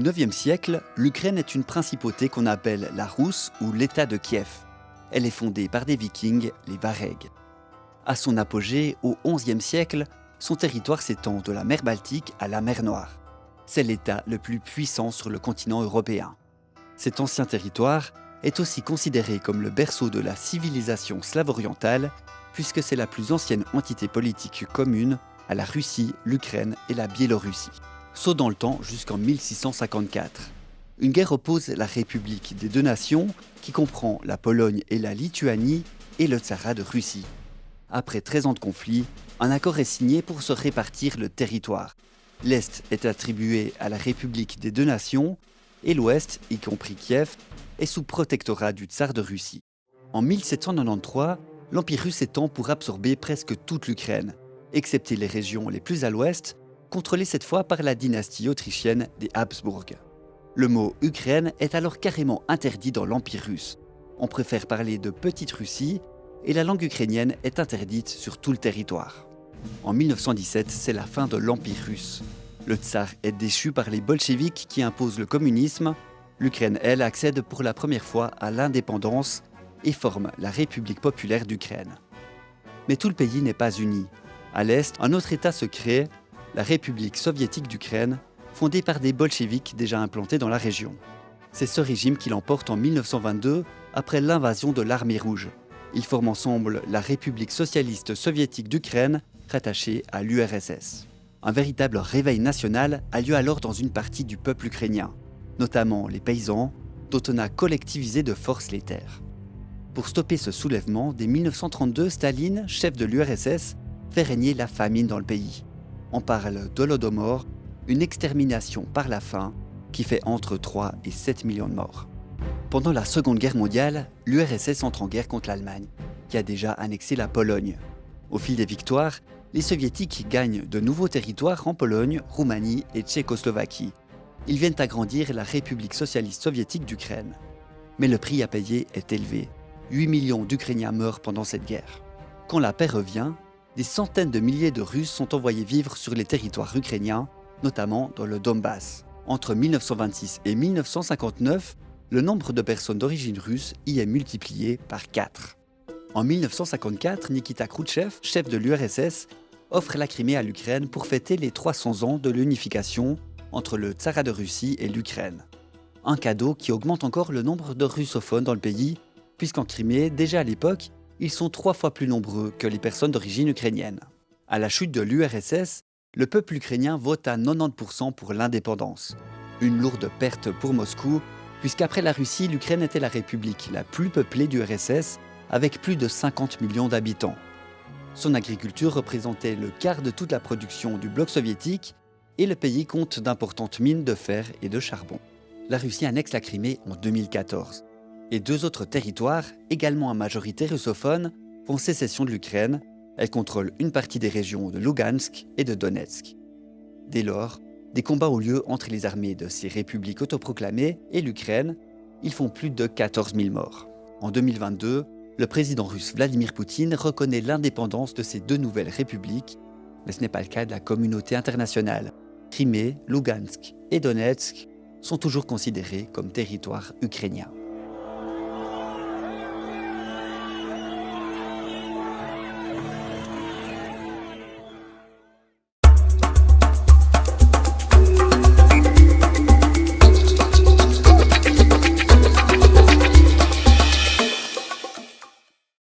Au IXe siècle, l'Ukraine est une principauté qu'on appelle la Rousse ou l'État de Kiev. Elle est fondée par des Vikings, les Varegs. À son apogée, au XIe siècle, son territoire s'étend de la mer Baltique à la mer Noire. C'est l'État le plus puissant sur le continent européen. Cet ancien territoire est aussi considéré comme le berceau de la civilisation slave-orientale, puisque c'est la plus ancienne entité politique commune à la Russie, l'Ukraine et la Biélorussie. Saut dans le temps jusqu'en 1654. Une guerre oppose la République des deux nations, qui comprend la Pologne et la Lituanie, et le Tsarat de Russie. Après 13 ans de conflit, un accord est signé pour se répartir le territoire. L'Est est attribué à la République des deux nations, et l'Ouest, y compris Kiev, est sous protectorat du Tsar de Russie. En 1793, l'Empire russe s'étend pour absorber presque toute l'Ukraine, excepté les régions les plus à l'ouest, contrôlées cette fois par la dynastie autrichienne des Habsbourg. Le mot « Ukraine » est alors carrément interdit dans l'Empire russe. On préfère parler de Petite Russie, et la langue ukrainienne est interdite sur tout le territoire. En 1917, c'est la fin de l'Empire russe. Le tsar est déchu par les bolcheviks qui imposent le communisme. L'Ukraine, elle, accède pour la première fois à l'indépendance et forme la République populaire d'Ukraine. Mais tout le pays n'est pas uni. À l'Est, un autre État se crée, la République soviétique d'Ukraine, fondée par des bolcheviks déjà implantés dans la région. C'est ce régime qui l'emporte en 1922 après l'invasion de l'Armée rouge. Ils forment ensemble la République socialiste soviétique d'Ukraine, rattachée à l'URSS. Un véritable réveil national a lieu alors dans une partie du peuple ukrainien, notamment les paysans, dont on a collectivisé de force les terres. Pour stopper ce soulèvement, dès 1932, Staline, chef de l'URSS, fait régner la famine dans le pays. On parle d'Holodomor, une extermination par la faim qui fait entre 3 et 7 millions de morts. Pendant la Seconde Guerre mondiale, l'URSS entre en guerre contre l'Allemagne, qui a déjà annexé la Pologne. Au fil des victoires, les soviétiques gagnent de nouveaux territoires en Pologne, Roumanie et Tchécoslovaquie. Ils viennent agrandir la République socialiste soviétique d'Ukraine. Mais le prix à payer est élevé. 8 millions d'Ukrainiens meurent pendant cette guerre. Quand la paix revient, des centaines de milliers de Russes sont envoyés vivre sur les territoires ukrainiens, notamment dans le Donbass. Entre 1926 et 1959, le nombre de personnes d'origine russe y est multiplié par 4. En 1954, Nikita Khrouchtchev, chef de l'URSS, offre la Crimée à l'Ukraine pour fêter les 300 ans de l'unification entre le Tsarat de Russie et l'Ukraine. Un cadeau qui augmente encore le nombre de russophones dans le pays, puisqu'en Crimée, déjà à l'époque, ils sont 3 fois plus nombreux que les personnes d'origine ukrainienne. À la chute de l'URSS, le peuple ukrainien vote à 90% pour l'indépendance. Une lourde perte pour Moscou, puisqu'après la Russie, l'Ukraine était la république la plus peuplée du RSS, avec plus de 50 millions d'habitants. Son agriculture représentait le quart de toute la production du bloc soviétique et le pays compte d'importantes mines de fer et de charbon. La Russie annexe la Crimée en 2014. Et 2 autres territoires, également à majorité russophone, font sécession de l'Ukraine. Elle contrôle une partie des régions de Lugansk et de Donetsk. Dès lors, des combats ont lieu entre les armées de ces républiques autoproclamées et l'Ukraine. Ils font plus de 14 000 morts. En 2022, le président russe Vladimir Poutine reconnaît l'indépendance de ces 2 nouvelles républiques, mais ce n'est pas le cas de la communauté internationale. Crimée, Lugansk et Donetsk sont toujours considérés comme territoires ukrainiens.